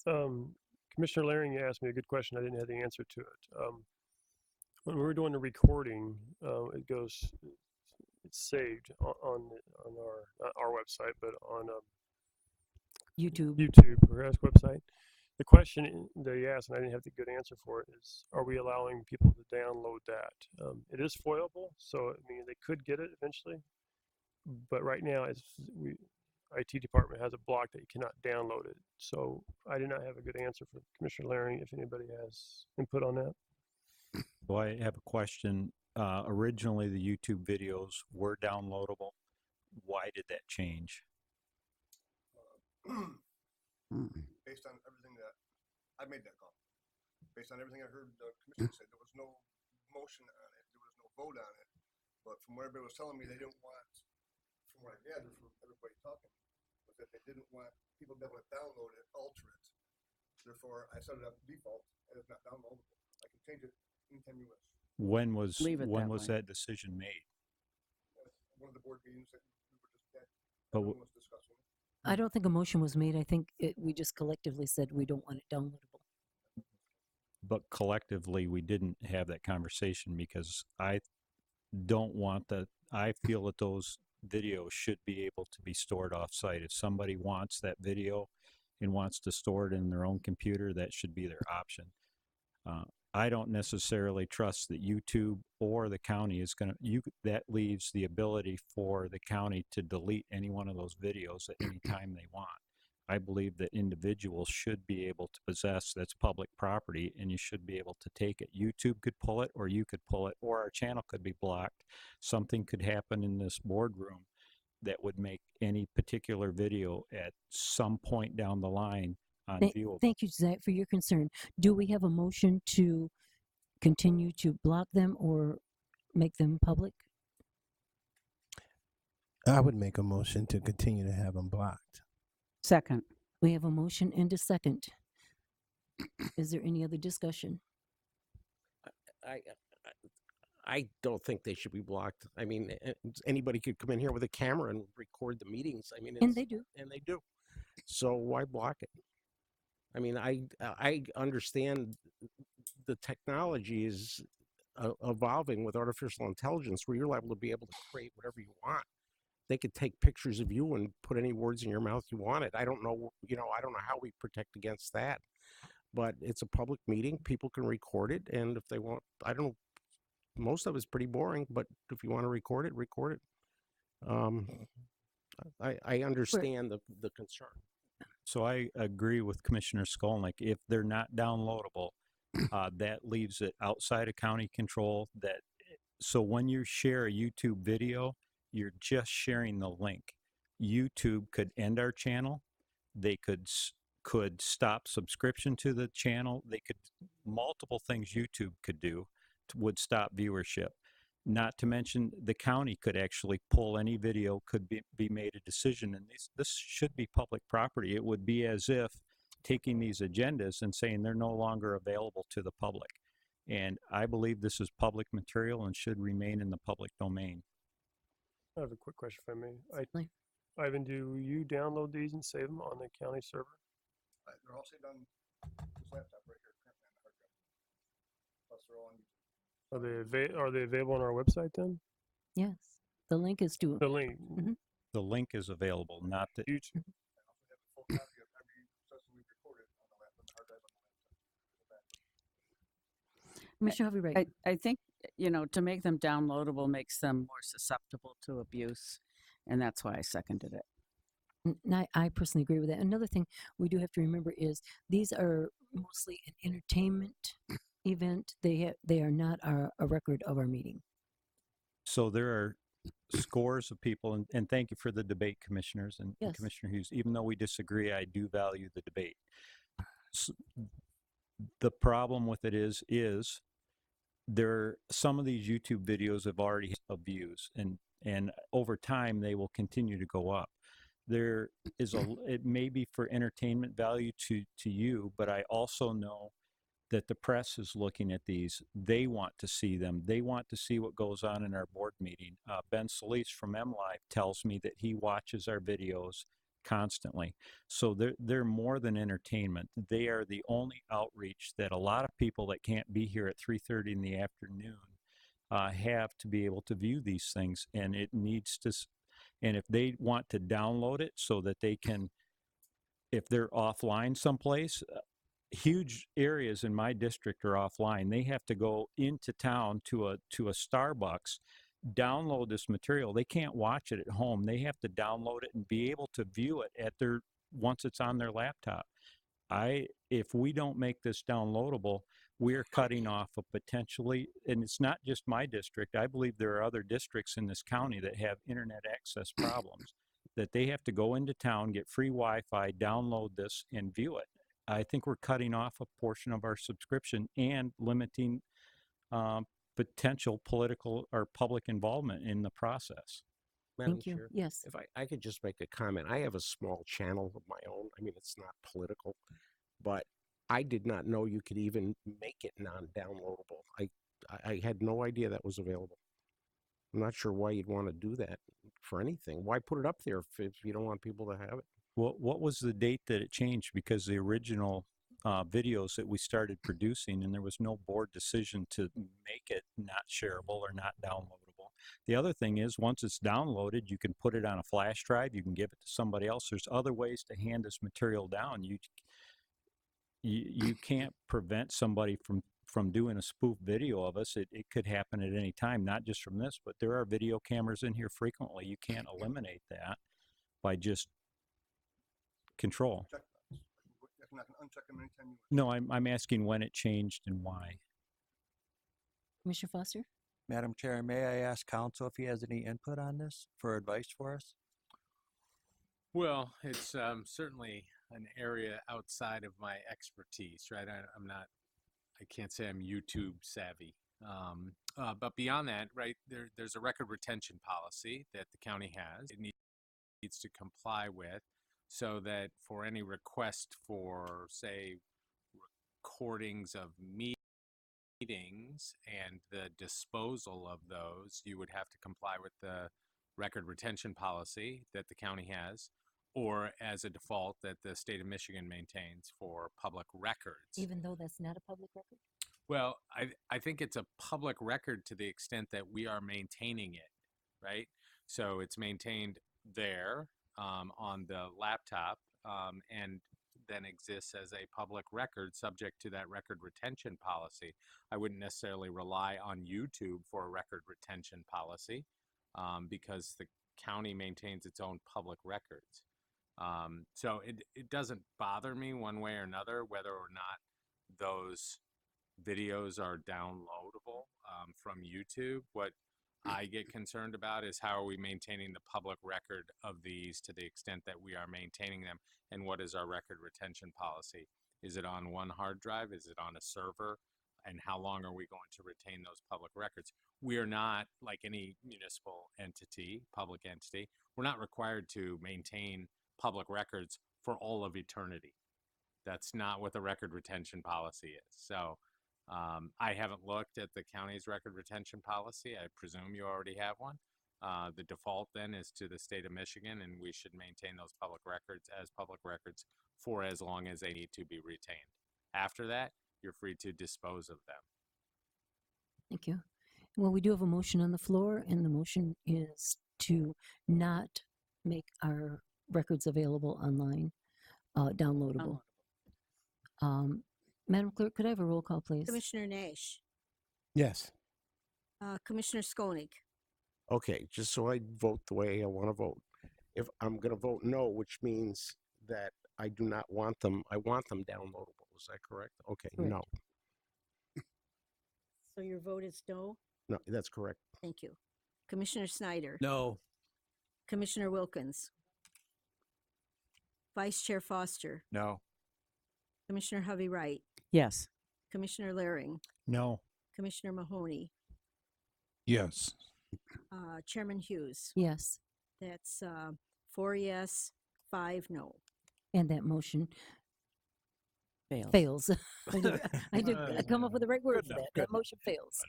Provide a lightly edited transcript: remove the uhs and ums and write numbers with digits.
Commissioner Laring asked me a good question. I didn't have the answer to it. When we were doing the recording, it goes, it's saved on our not our website, but on YouTube. YouTube or our website. The question they asked, and I didn't have the good answer for it, is: are we allowing people to download that? It is foilable, so I mean they could get it eventually, but right now IT department has a block that you cannot download it. So I do not have a good answer for Commissioner Laring. If anybody has input on that. Well, I have a question. Originally, the YouTube videos were downloadable. Why did that change? Based on everything that I made that call, based on everything I heard the commissioner say, there was no motion on it, there was no vote on it. But from what everybody was telling me, they didn't want, from what I gathered from everybody talking, was that they didn't want people to be able to download it, alter it. Therefore, I set it up default and it's not downloadable. I can change it anytime you wish. When was that that decision made? One of the board meetings that we were just at, But everyone was discussing it. I don't think a motion was made. I think we just collectively said we don't want it downloadable. But collectively, we didn't have that conversation because I don't want that. I feel that those videos should be able to be stored off-site. If somebody wants that video and wants to store it in their own computer, that should be their option. I don't necessarily trust that YouTube or the county is going to, that leaves the ability for the county to delete any one of those videos at any time they want. I believe that individuals should be able to possess, that's public property, and you should be able to take it. YouTube could pull it, or you could pull it, or our channel could be blocked. Something could happen in this boardroom that would make any particular video at some point down the line unviewable. Thank you, Zach, for your concern. Do we have a motion to continue to block them or make them public? I would make a motion to continue to have them blocked. Second. We have a motion and a second. Is there any other discussion? I don't think they should be blocked. I mean, anybody could come in here with a camera and record the meetings. I mean, And they do. And they do. So why block it? I mean, I understand the technology is evolving with artificial intelligence, where you're liable to be able to create whatever you want. They could take pictures of you and put any words in your mouth you wanted. I don't know, I don't know how we protect against that. But it's a public meeting. People can record it, and if they want, I don't know. Most of it's pretty boring, but if you want to record it, record it. I understand the concern. So I agree with Commissioner Skolnick. If they're not downloadable, that leaves it outside of county control. So when you share a YouTube video, you're just sharing the link. YouTube could end our channel. They could stop subscription to the channel. They could, multiple things YouTube could do would stop viewership. Not to mention the county could actually pull any video, could be made a decision, and this should be public property. It would be as if taking these agendas and saying they're no longer available to the public. And I believe this is public material and should remain in the public domain. I have a quick question, if I may. Ivan, do you download these and save them on the county server? They're all saved on this laptop right here, currently on the hard drive. Plus, they're all on YouTube. Are they available on our website then? Yes. The link is to The link. Mm-hmm. The link is available, not the YouTube. I also have a full copy of every session we've recorded on the laptop, the hard drive on the laptop. Commissioner Harvey Wright. I think, to make them downloadable makes them more susceptible to abuse, and that's why I seconded it. I personally agree with that. Another thing we do have to remember is these are mostly an entertainment event. They are not a record of our meeting. So there are scores of people, and thank you for the debate, commissioners and Yes. Commissioner Hughes. Even though we disagree, I do value the debate. So the problem with it is some of these YouTube videos have already had views, and over time they will continue to go up. There is it may be for entertainment value to you, but I also know that the press is looking at these. They want to see them. They want to see what goes on in our board meeting. Ben Solis from MLive tells me that he watches our videos constantly. So they're more than entertainment. They are the only outreach that a lot of people that can't be here at 3:30 in the afternoon have to be able to view these things. And it needs to, and if they want to download it so that they can, if they're offline someplace, huge areas in my district are offline. They have to go into town to a Starbucks, download this material. They can't watch it at home. They have to download it and be able to view it at their once it's on their laptop. If we don't make this downloadable, we're cutting off a potentially, and it's not just my district. I believe there are other districts in this county that have internet access problems, that they have to go into town, get free Wi-Fi, download this, and view it. I think we're cutting off a portion of our subscription and limiting potential political or public involvement in the process. Madam Thank you. Chair, Yes. if I could just make a comment. I have a small channel of my own. I mean, it's not political, but I did not know you could even make it non-downloadable. I had no idea that was available. I'm not sure why you'd want to do that for anything. Why put it up there if you don't want people to have it? What was the date that it changed? Because the original videos that we started producing, and there was no board decision to make it not shareable or not downloadable. The other thing is, once it's downloaded, you can put it on a flash drive. You can give it to somebody else. There's other ways to hand this material down. You can't prevent somebody from doing a spoof video of us. It could happen at any time, not just from this, but there are video cameras in here frequently. You can't eliminate that by just control. Check box. I can uncheck them anytime you want. No, I'm asking when it changed and why. Commissioner Foster? Madam Chair, may I ask counsel if he has any input on this for advice for us? Well, it's certainly an area outside of my expertise, right? I can't say I'm YouTube savvy. But beyond that, right, there's a record retention policy that the county has. It needs to comply with, so that for any request for, say, recordings of meetings and the disposal of those, you would have to comply with the record retention policy that the county has, or as a default that the state of Michigan maintains for public records. Even though that's not a public record? Well, I think it's a public record to the extent that we are maintaining it, right? So it's maintained there on the laptop and then exists as a public record subject to that record retention policy. I wouldn't necessarily rely on YouTube for a record retention policy because the county maintains its own public records. So it doesn't bother me one way or another whether or not those videos are downloadable from YouTube. What I get concerned about is how are we maintaining the public record of these to the extent that we are maintaining them, and what is our record retention policy? Is it on one hard drive? Is it on a server? And how long are we going to retain those public records? We are not, like any municipal entity, public entity, we're not required to maintain public records for all of eternity. That's not what the record retention policy is. So I haven't looked at the county's record retention policy. I presume you already have one. The default then is to the state of Michigan, and we should maintain those public records as public records for as long as they need to be retained. After that, you're free to dispose of them. Thank you. Well, we do have a motion on the floor, and the motion is to not make our records available online, downloadable. Madam Clerk, could I have a roll call, please? Commissioner Nash, Yes. Commissioner Skonig, Okay, just so I vote the way I want to vote. If I'm going to vote no, which means that I do not want them, I want them downloadable. Is that correct? Okay, Correct. no. so your vote is no? No, that's correct. Thank you. Commissioner Snyder, No. Commissioner Wilkins, Vice Chair Foster, No. Commissioner Hovey Wright, Yes. Commissioner Laring, No. Commissioner Mahoney, Yes. Chairman Hughes. Yes, That's 4 yes, 5 no. and that motion Fails. fails. I did come up with the right word for that. That motion fails.